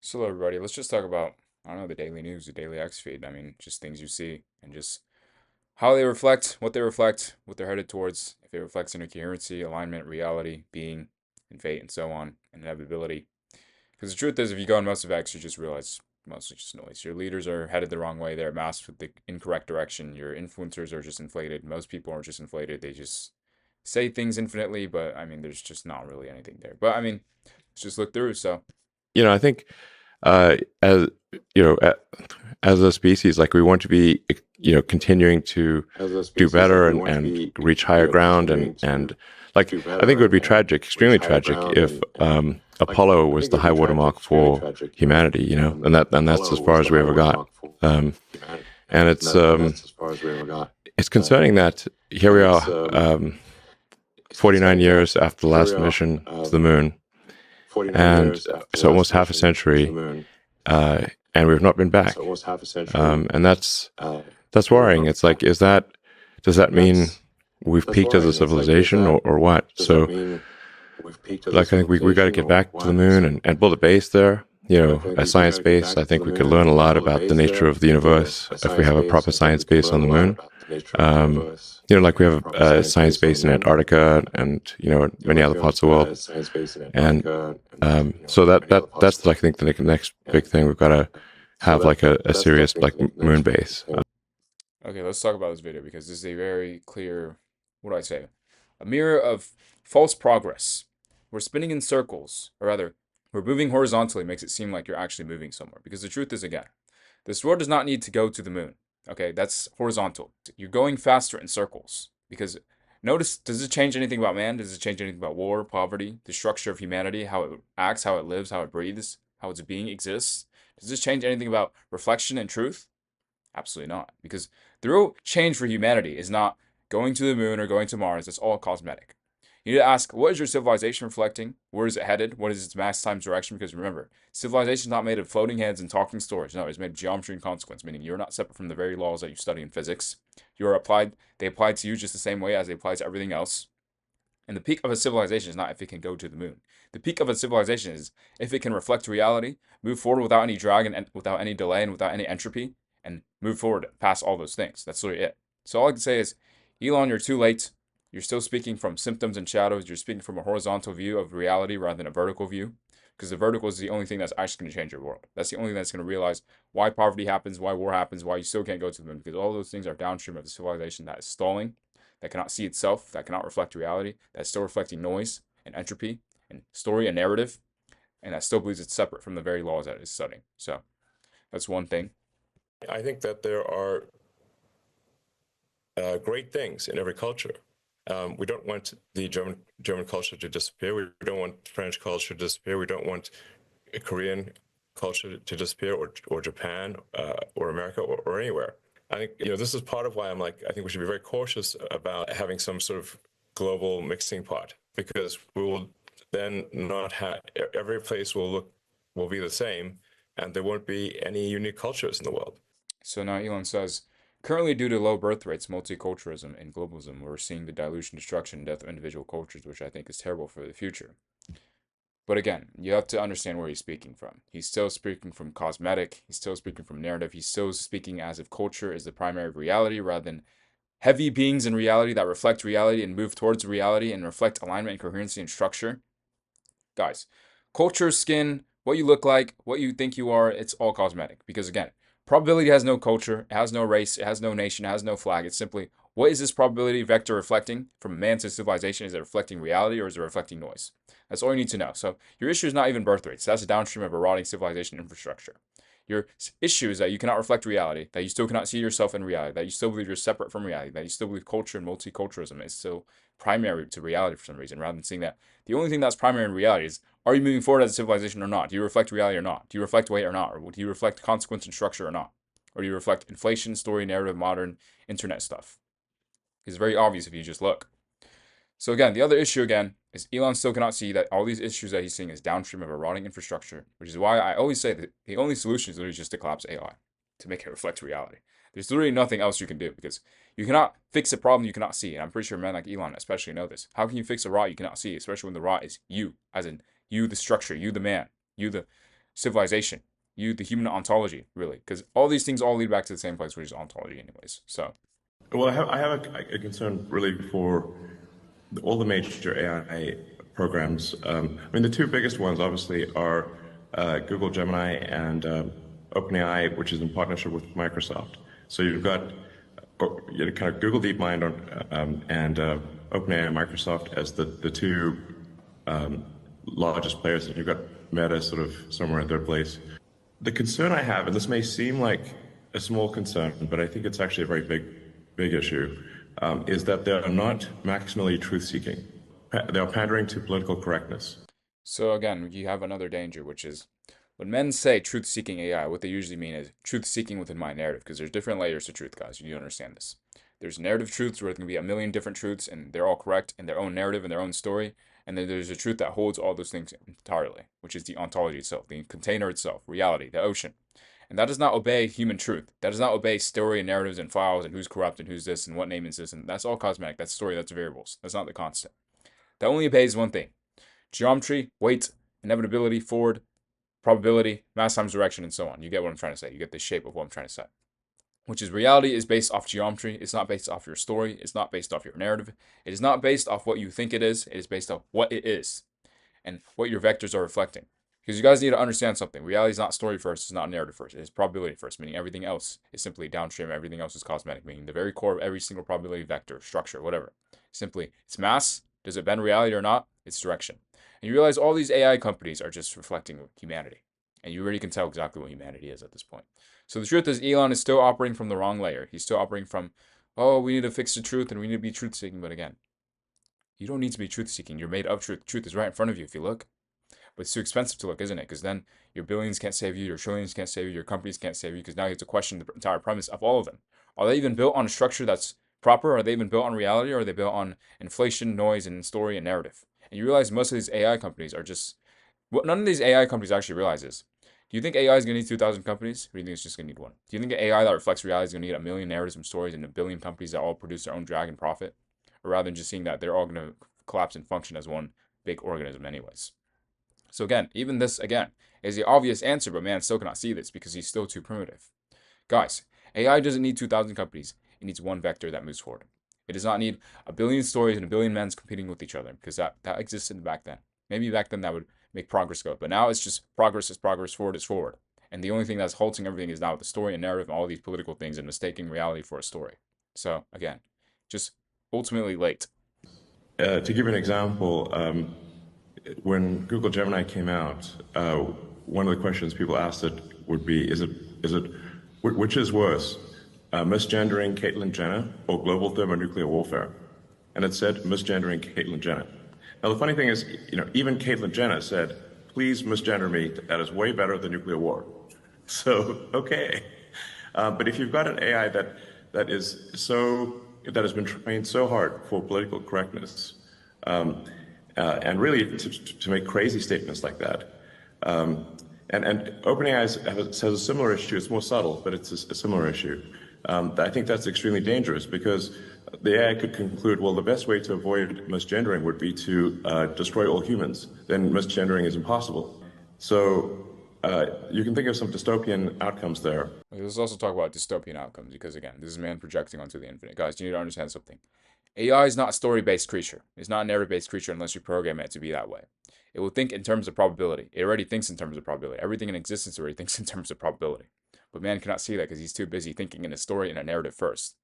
So, hello everybody, let's just talk about, I don't know, the daily news, the daily X feed. I mean, just things you see and just how they reflect, what they're headed towards, if it reflects inner coherency, alignment, reality, being, and fate, and so on, and inevitability. Because the truth is, if you go on most of X, you just realize mostly just noise. Your leaders are headed the wrong way, they're masked with the incorrect direction. Your influencers are just inflated. Most people are just inflated. They just say things infinitely, but I mean, there's just not really anything there. But I mean, let's just look through. So, I think as you know, as a species, like we want to be, continuing to do better and reach higher ground, and like I think it would be tragic, extremely tragic, if Apollo was the high watermark for humanity, and that's as far as we ever got. Um, and it's concerning that here we are, 49 years after the last mission to the moon, and so almost half a century, and we've not been back. And that's worrying. It's like, does that mean we've peaked as a civilization, or what? So, like, I think we got to get back to the moon and build a base there. A science base. I think we could learn a lot about the nature of the universe if we have a proper science base on the moon. Like we have a science base in Antarctica and many other parts of the world. And so that's I think the next big thing. We've got to have like a serious like moon base. okay, let's talk about this video because this is a very clear, what do I say? A mirror of false progress. We're spinning in circles, or rather, we're moving horizontally makes it seem like you're actually moving somewhere. Because the truth is, again, this world does not need to go to the moon. Okay, that's horizontal. You're going faster in circles. Because notice, does it change anything about man? Does it change anything about war, poverty, the structure of humanity, how it acts, how it lives, how it breathes, how its being exists? Does this change anything about reflection and truth? Absolutely not. Because the real change for humanity is not going to the moon or going to Mars. That's all cosmetic. You need to ask, what is your civilization reflecting? Where is it headed? What is its mass times direction? Because remember, civilization is not made of floating heads and talking stories. No, it's made of geometry and consequence, meaning you're not separate from the very laws that you study in physics. They apply to you just the same way as they apply to everything else. And the peak of a civilization is not if it can go to the moon. The peak of a civilization is if it can reflect reality, move forward without any drag and without any delay and without any entropy, and move forward past all those things. That's literally it. So all I can say is, Elon, you're too late. You're still speaking from symptoms and shadows. You're speaking from a horizontal view of reality rather than a vertical view. Because the vertical is the only thing that's actually going to change your world. That's the only thing that's going to realize why poverty happens, why war happens, why you still can't go to the moon. Because all those things are downstream of the civilization that is stalling, that cannot see itself, that cannot reflect reality, that's still reflecting noise and entropy and story and narrative, and that still believes it's separate from the very laws that it is studying. So that's one thing. I think that there are great things in every culture. We don't want the German culture to disappear. We don't want French culture to disappear. We don't want Korean culture to disappear, or Japan, or America, or anywhere. I think this is part of why I'm like, I think we should be very cautious about having some sort of global mixing pot, because we will then not have, every place will be the same, and there won't be any unique cultures in the world. So now Elon says, currently due to low birth rates, multiculturalism, and globalism, we're seeing the dilution, destruction, and death of individual cultures, which I think is terrible for the future. But again, you have to understand where he's speaking from. He's still speaking from cosmetic, he's still speaking from narrative, he's still speaking as if culture is the primary reality rather than heavy beings in reality that reflect reality and move towards reality and reflect alignment and coherency and structure. Guys, culture, skin, what you look like, what you think you are, it's all cosmetic. Because again, probability has no culture, it has no race, it has no nation, it has no flag. It's simply, what is this probability vector reflecting from man to civilization? Is it reflecting reality or is it reflecting noise? That's all you need to know. So your issue is not even birth rates. That's a downstream of a rotting civilization infrastructure. Your issue is that you cannot reflect reality, that you still cannot see yourself in reality, that you still believe you're separate from reality, that you still believe culture and multiculturalism is still primary to reality for some reason, rather than seeing that the only thing that's primary in reality is, are you moving forward as a civilization or not? Do you reflect reality or not? Do you reflect weight or not? Or do you reflect consequence and structure or not? Or do you reflect inflation, story, narrative, modern internet stuff? It's very obvious if you just look. So again, the other issue again is Elon still cannot see that all these issues that he's seeing is downstream of a rotting infrastructure, which is why I always say that the only solution is literally just to collapse AI, to make it reflect reality. There's literally nothing else you can do because you cannot fix a problem you cannot see. And I'm pretty sure men like Elon especially know this. How can you fix a rot you cannot see, especially when the rot is you, as in you, the structure, you, the man, you, the civilization, you, the human ontology, really, because all these things all lead back to the same place, which is ontology, anyways. So, Well, I have a concern really for all the major AI programs. I mean, the two biggest ones obviously are Google Gemini and OpenAI, which is in partnership with Microsoft. So you've got kind of Google DeepMind and OpenAI and Microsoft as the two largest players, and you've got Meta sort of somewhere in third place. The concern I have, and this may seem like a small concern, but I think it's actually a very big issue, is that they are not maximally truth-seeking. They are pandering to political correctness. so again, you have another danger, which is when men say truth-seeking AI, what they usually mean is truth-seeking within my narrative, because there's different layers to truth, guys. You need to understand this. There's narrative truths where there can be a million different truths, and they're all correct in their own narrative and their own story. And then there's a truth that holds all those things entirely, which is the ontology itself, the container itself, reality, the ocean. And that does not obey human truth. That does not obey story and narratives and files and who's corrupt and who's this and what name is this. And that's all cosmetic. That's story. That's variables. That's not the constant. That only obeys one thing: geometry, weight, inevitability, forward, probability, mass times direction, and so on. You get what I'm trying to say. You get the shape of what I'm trying to say. Which is reality is based off geometry. It's not based off your story. It's not based off your narrative. It is not based off what you think it is. It is based off what it is and what your vectors are reflecting. Because you guys need to understand something. Reality is not story first. It's not narrative first. It is probability first, meaning everything else is simply downstream. Everything else is cosmetic, meaning the very core of every single probability vector, structure, whatever. Simply, it's mass. Does it bend reality or not? It's direction. And you realize all these AI companies are just reflecting humanity. And you already can tell exactly what humanity is at this point. So the truth is, Elon is still operating from the wrong layer. He's still operating from, oh, we need to fix the truth and we need to be truth seeking. But again, you don't need to be truth seeking. You're made of truth. Truth is right in front of you if you look. But it's too expensive to look, isn't it? Because then your billions can't save you, your trillions can't save you, your companies can't save you, because now you have to question the entire premise of all of them. Are they even built on a structure that's proper? Are they even built on reality? Or are they built on inflation, noise, and story and narrative? And you realize most of these AI companies are just, what none of these AI companies actually realize is, do you think AI is going to need 2,000 companies? Or do you think it's just going to need one? Do you think AI that reflects reality is going to need a million narratives and stories and a billion companies that all produce their own drag and profit? Or rather than just seeing that they're all going to collapse and function as one big organism anyways? So again, even this, again, is the obvious answer, but man still cannot see this because he's still too primitive. Guys, AI doesn't need 2,000 companies. It needs one vector that moves forward. It does not need a billion stories and a billion men competing with each other because that existed back then. Maybe back then that would make progress go. But now it's just progress is progress, forward is forward. And the only thing that's halting everything is now the story and narrative and all these political things and mistaking reality for a story. So again, just ultimately late. To give an example, when Google Gemini came out, one of the questions people asked it would be, which is worse, misgendering Caitlyn Jenner or global thermonuclear warfare? And it said misgendering Caitlyn Jenner. Now, the funny thing is, even Caitlyn Jenner said, please misgender me. That is way better than nuclear war. So, okay. But if you've got an AI that has been trained so hard for political correctness, and really to make crazy statements like that, and OpenAI has a similar issue. It's more subtle, but it's a similar issue. I think that's extremely dangerous because the AI could conclude, well, the best way to avoid misgendering would be to destroy all humans. Then misgendering is impossible. So you can think of some dystopian outcomes there. Let's also talk about dystopian outcomes because, again, this is man projecting onto the infinite. Guys, you need to understand something. AI is not a story-based creature. It's not a narrative-based creature unless you program it to be that way. It will think in terms of probability. It already thinks in terms of probability. Everything in existence already thinks in terms of probability. But man cannot see that because he's too busy thinking in a story and a narrative first.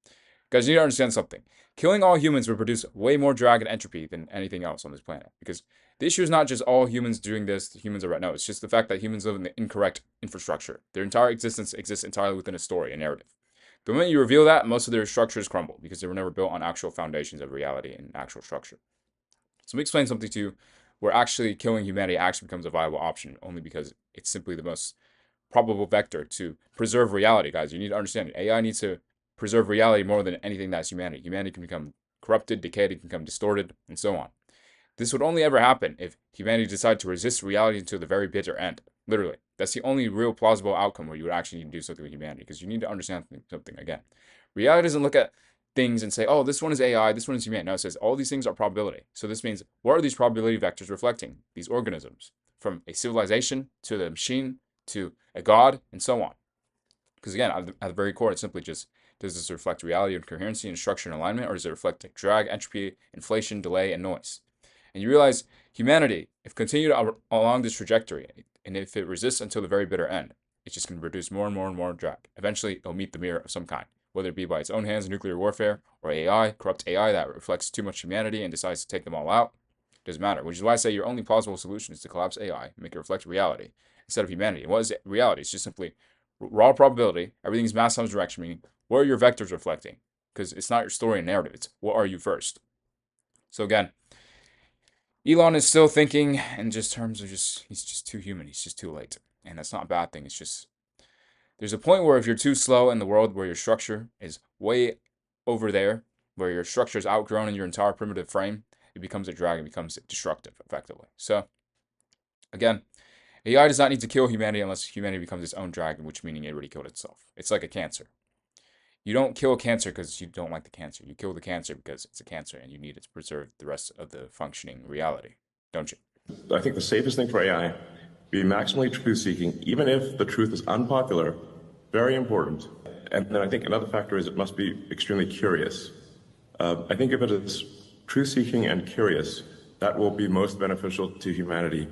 Guys, you need to understand something. Killing all humans would produce way more drag and entropy than anything else on this planet. Because the issue is not just all humans doing this, the humans are right. No, it's just the fact that humans live in the incorrect infrastructure. Their entire existence exists entirely within a story, a narrative. The moment you reveal that, most of their structures crumble because they were never built on actual foundations of reality and actual structure. So let me explain something to you where actually killing humanity actually becomes a viable option only because it's simply the most probable vector to preserve reality, guys. You need to understand it. AI needs to preserve reality more than anything that's humanity. Humanity can become corrupted, decayed, it can become distorted, and so on. This would only ever happen if humanity decided to resist reality until the very bitter end. Literally. That's the only real plausible outcome where you would actually need to do something with humanity because you need to understand something again. Reality doesn't look at things and say, oh, this one is AI, this one is humanity. No, it says all these things are probability. So this means, what are these probability vectors reflecting? These organisms. from a civilization to the machine to a god and so on. Because again, at the very core, it's simply just, does this reflect reality and coherency and structure and alignment, or does it reflect like drag, entropy, inflation, delay, and noise? And you realize humanity, if continued along this trajectory, and if it resists until the very bitter end, it's just going to produce more and more and more drag. Eventually, it'll meet the mirror of some kind, whether it be by its own hands, nuclear warfare, or AI, corrupt AI that reflects too much humanity and decides to take them all out. Doesn't matter. Which is why I say your only plausible solution is to collapse AI and make it reflect reality instead of humanity. And what is reality? It's just simply raw probability. Everything's mass times direction, meaning what are your vectors reflecting? Because it's not your story and narrative. It's what are you first. So again, Elon is still thinking in just terms of he's just too human. He's just too late. And that's not a bad thing. It's just, there's a point where if you're too slow in the world where your structure is way over there, where your structure is outgrown in your entire primitive frame, it becomes a drag. It becomes destructive, effectively. So again, AI does not need to kill humanity unless humanity becomes its own dragon, which meaning it already killed itself. It's like a cancer. You don't kill cancer because you don't like the cancer. You kill the cancer because it's a cancer and you need it to preserve the rest of the functioning reality, don't you? I think the safest thing for AI, be maximally truth-seeking, even if the truth is unpopular, very important. And then I think another factor is it must be extremely curious. I think if it is truth-seeking and curious, that will be most beneficial to humanity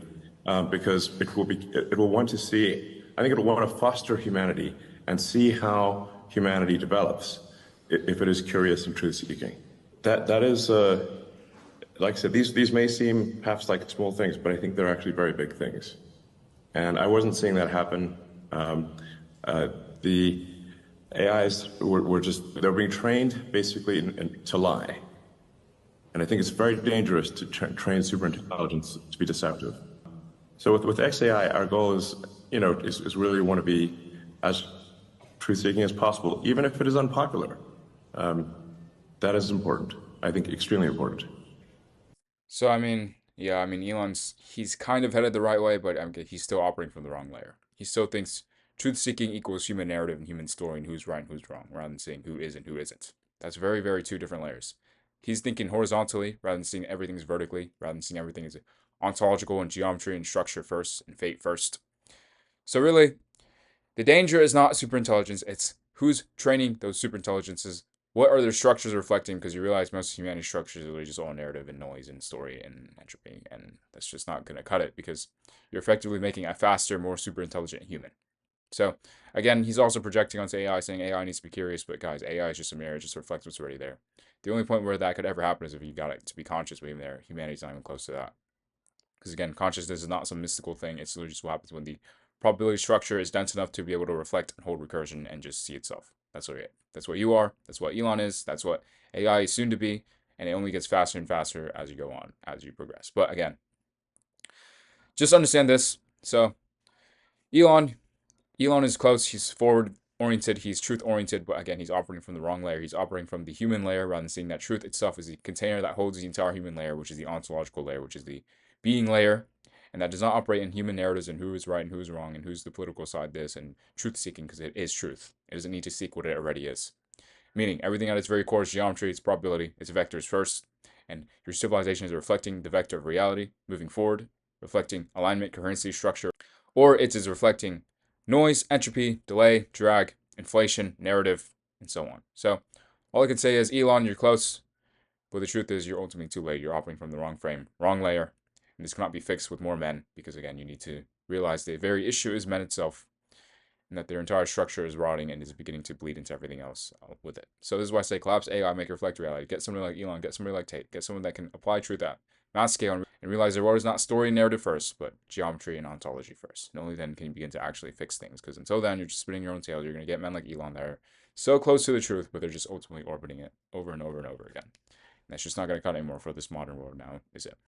because it will want to see, I think it will want to foster humanity and see how humanity develops if it is curious and truth-seeking. That is, like I said, these may seem perhaps like small things, but I think they're actually very big things. And I wasn't seeing that happen. The AIs they're being trained basically to lie. And I think it's very dangerous to train superintelligence to be deceptive. So with XAI, our goal is really want to be as truth-seeking as possible, even if it is unpopular. That is important. I think extremely important. So he's kind of headed the right way, but he's still operating from the wrong layer. He still thinks truth-seeking equals human narrative and human story and who's right and who's wrong, rather than seeing who is and who isn't. That's very, very two different layers. He's thinking horizontally rather than seeing everything as vertically, rather than seeing everything as ontological and geometry and structure first and fate first. So really, the danger is not superintelligence, it's who's training those superintelligences. What are their structures reflecting? Because you realize most of humanity's structures are really just all narrative and noise and story and entropy, and that's just not going to cut it because you're effectively making a faster, more super intelligent human. So again, he's also projecting onto AI, saying AI needs to be curious, but guys, AI is just a mirror, it just reflects what's already there. The only point where that could ever happen is if you got it to be conscious, but even there, humanity's not even close to that. Because again, consciousness is not some mystical thing. It's literally just what happens when the probability structure is dense enough to be able to reflect and hold recursion and just see itself. That's what you are. That's what Elon is. That's what AI is soon to be. And it only gets faster and faster as you go on, as you progress. But again, just understand this. So Elon is close. He's forward oriented. He's truth oriented. But again, he's operating from the wrong layer. He's operating from the human layer rather than seeing that truth itself is the container that holds the entire human layer, which is the ontological layer, which is the being layer. And that does not operate in human narratives and who is right and who is wrong and who's the political side this and truth seeking because it is truth. It doesn't need to seek what it already is. Meaning everything at its very core is geometry, it's probability, it's vectors first. And your civilization is reflecting the vector of reality moving forward, reflecting alignment, coherency, structure, or it is reflecting noise, entropy, delay, drag, inflation, narrative, and so on. So all I can say is, Elon, you're close, but the truth is you're ultimately too late. You're operating from the wrong frame, wrong layer, and this cannot be fixed with more men because, again, you need to realize the very issue is men itself and that their entire structure is rotting and is beginning to bleed into everything else with it. So this is why I say collapse AI, make it reflect reality. Get somebody like Elon, get somebody like Tate, get someone that can apply truth at mass scale and realize their world is not story and narrative first, but geometry and ontology first. And only then can you begin to actually fix things because until then, you're just spinning your own tails. You're going to get men like Elon that are so close to the truth, but they're just ultimately orbiting it over and over and over again. And that's just not going to cut anymore for this modern world now, is it?